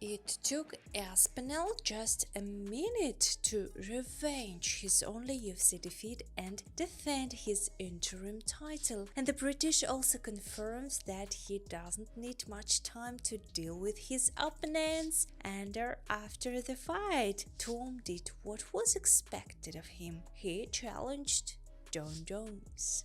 It took Aspinall just a minute to revenge his only UFC defeat and defend his interim title, and the British also confirms that he doesn't need much time to deal with his opponents. And after the fight, Tom did what was expected of him. He challenged Jon Jones.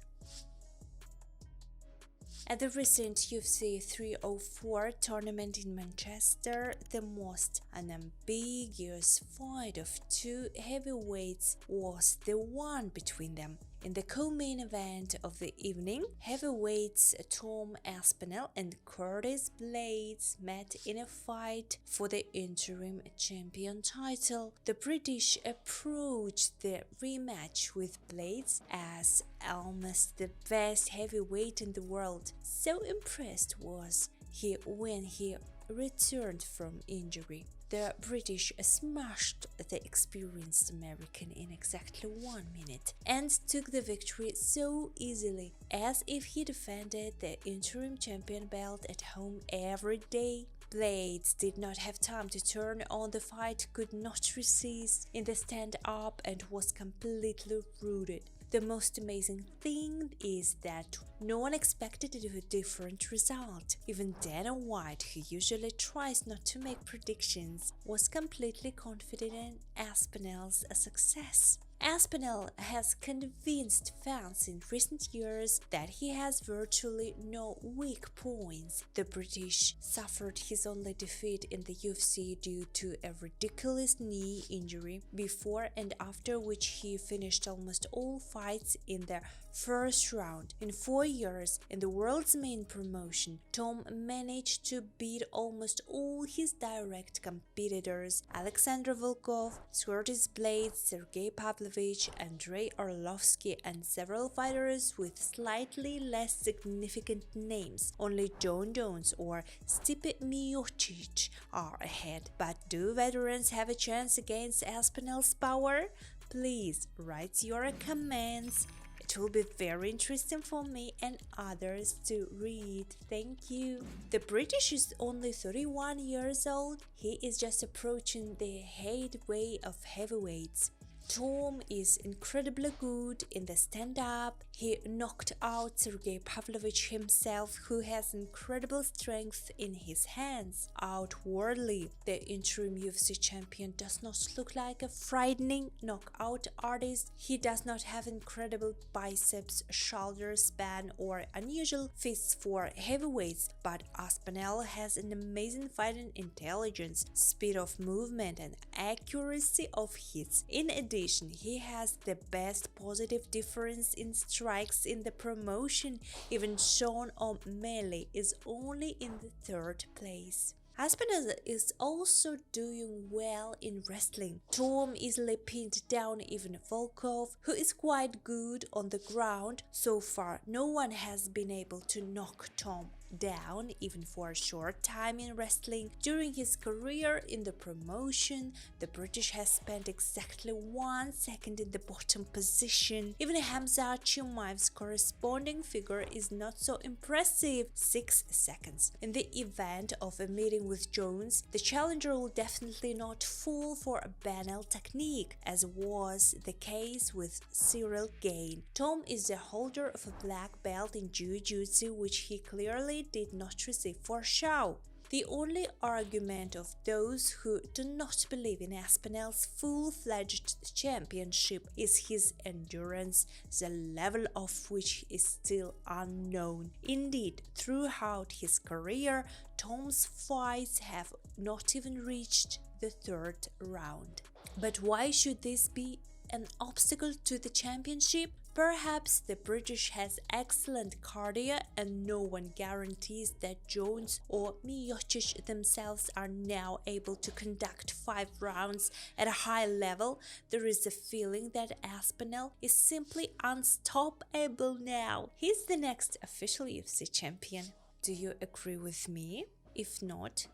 At the recent UFC 304 tournament in Manchester, the most unambiguous fight of two heavyweights was the one between them. In the co-main event of the evening, heavyweights Tom Aspinall and Curtis Blaydes met in a fight for the interim champion title. The British approached the rematch with Blaydes as almost the best heavyweight in the world. So impressed was he when he returned from injury. The British smashed the experienced American in exactly 1 minute and took the victory so easily, as if he defended the interim champion belt at home every day. Blaydes did not have time to turn on the fight, could not resist in the stand-up and was completely rooted. The most amazing thing is that no one expected a different result. Even Dana White, who usually tries not to make predictions, was completely confident in Aspinall's success. Aspinall has convinced fans in recent years that he has virtually no weak points. The British suffered his only defeat in the UFC due to a ridiculous knee injury, before and after which he finished almost all fights in the first round. In 4 years in the world's main promotion, Tom managed to beat almost all his direct competitors: Alexander Volkov, Curtis Blaydes, Sergey Pavlovich, Andrei Arlovsky, and several fighters with slightly less significant names. Only Jon Jones or Stipe Miocic are ahead. But do veterans have a chance against Aspinall's power? Please write your comments. It will be very interesting for me and others to read. Thank you. The British is only 31 years old. He is just approaching the headway of heavyweights. Tom is incredibly good in the stand-up. He knocked out Sergey Pavlovich himself, who has incredible strength in his hands. Outwardly, the interim UFC champion does not look like a frightening knockout artist. He does not have incredible biceps, shoulder span, or unusual fists for heavyweights, but Aspinall has an amazing fighting intelligence, speed of movement, and accuracy of hits. In addition, he has the best positive difference in strikes in the promotion. Even Sean O'Malley is only in the 3rd place. Aspinall is also doing well in wrestling. Tom easily pinned down even Volkov, who is quite good on the ground. So far, no one has been able to knock Tom down even for a short time in wrestling. During his career in the promotion, the British has spent exactly 1 second in the bottom position. Even Hamza Chimaev's corresponding figure is not so impressive, 6 seconds. In the event of a meeting with Jones, the challenger will definitely not fall for a banal technique, as was the case with Cyril Gane. Tom is the holder of a black belt in Jiu-Jitsu, which he clearly did not receive for show. The only argument of those who do not believe in Aspinall's full-fledged championship is his endurance, the level of which is still unknown. Indeed, throughout his career, Tom's fights have not even reached the 3rd round. But why should this be an obstacle to the championship? Perhaps the British has excellent cardio and no one guarantees that Jones or Miocic themselves are now able to conduct 5 rounds at a high level. There is a feeling that Aspinall is simply unstoppable now. He's the next official UFC champion. Do you agree with me? If not,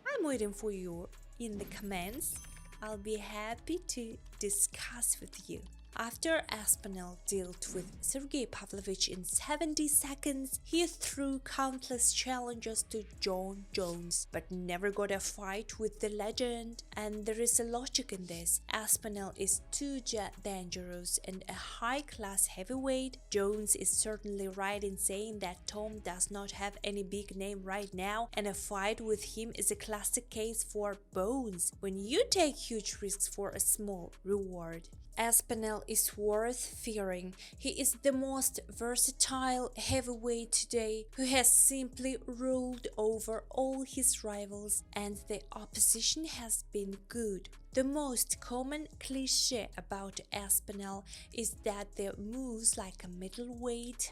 I'm waiting for you in the comments. I'll be happy to discuss with you. After Aspinall dealt with Sergey Pavlovich in 70 seconds, he threw countless challenges to Jon Jones, but never got a fight with the legend. And there is a logic in this. Aspinall is too dangerous and a high-class heavyweight. Jones is certainly right in saying that Tom does not have any big name right now, and a fight with him is a classic case for bones when you take huge risks for a small reward. Aspinall is worth fearing. He is the most versatile heavyweight today who has simply ruled over all his rivals, and the opposition has been good. The most common cliché about Aspinall is that they moves like a middleweight.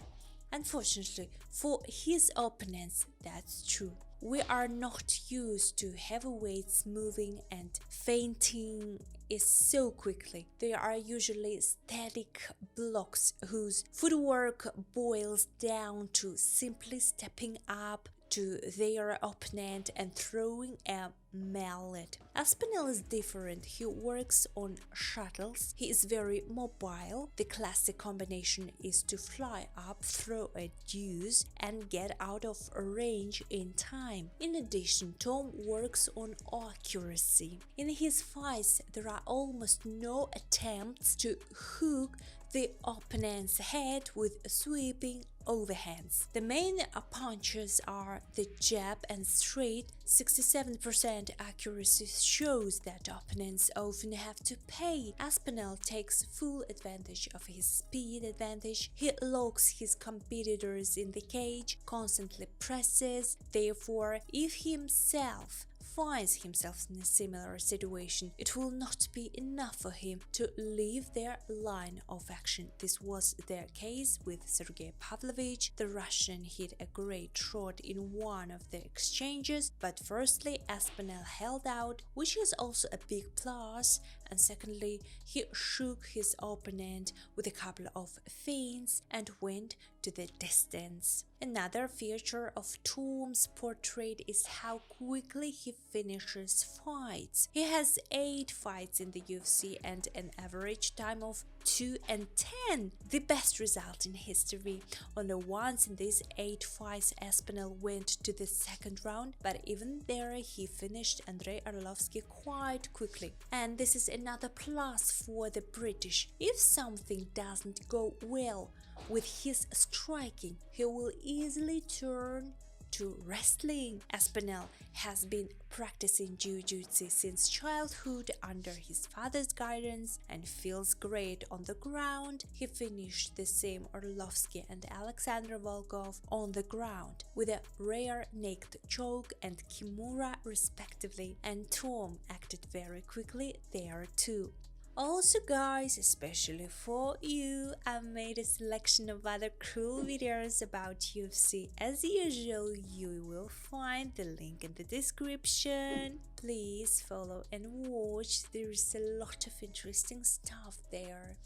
Unfortunately, for his opponents, that's true. We are not used to heavyweights moving and fainting is so quickly. They are usually static blocks whose footwork boils down to simply stepping up to their opponent and throwing a mallet. Aspinall is different. He works on shuttles. He is very mobile. The classic combination is to fly up, throw a deuce, and get out of range in time. In addition, Tom works on accuracy. In his fights, there are almost no attempts to hook the opponent's head with sweeping overhands. The main punches are the jab and straight. 67% accuracy shows that opponents often have to pay. Aspinall takes full advantage of his speed advantage. He locks his competitors in the cage, constantly presses. Therefore, if he himself finds himself in a similar situation, it will not be enough for him to leave their line of action. This was their case with Sergey Pavlovich. The Russian hit a great shot in one of the exchanges, but firstly Aspinall held out, which is also a big plus, and secondly he shook his opponent with a couple of feints and went to the distance. Another feature of Tom's portrait is how quickly he finishes fights. He has 8 fights in the UFC and an average time of 2 and 10, the best result in history. Only once in these 8 fights Aspinall went to the second round, but even there he finished Andrei Arlovsky quite quickly. And this is another plus for the British. If something doesn't go well with his striking, he will easily turn to wrestling. Aspinall has been practicing jiu-jitsu since childhood under his father's guidance and feels great on the ground. He finished the same Arlovsky and Alexander Volkov on the ground with a rare naked choke and kimura respectively, and Tom acted very quickly there too. Also guys, especially for you, I made a selection of other cool videos about UFC. As usual, you will find the link in the description. Please follow and watch, there is a lot of interesting stuff there.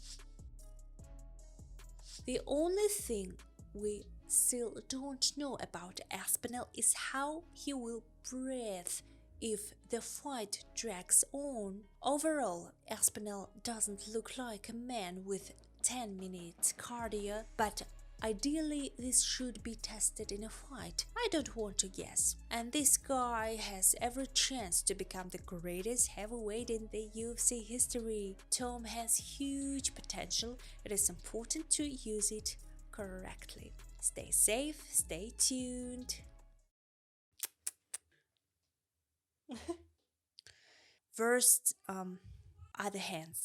The only thing we still don't know about Aspinall is how he will breathe if the fight drags on. Overall, Aspinall doesn't look like a man with 10 minutes cardio, but ideally this should be tested in a fight. I don't want to guess. And this guy has every chance to become the greatest heavyweight in the UFC history. Tom has huge potential. It is important to use it correctly. Stay safe, stay tuned. First, other hands.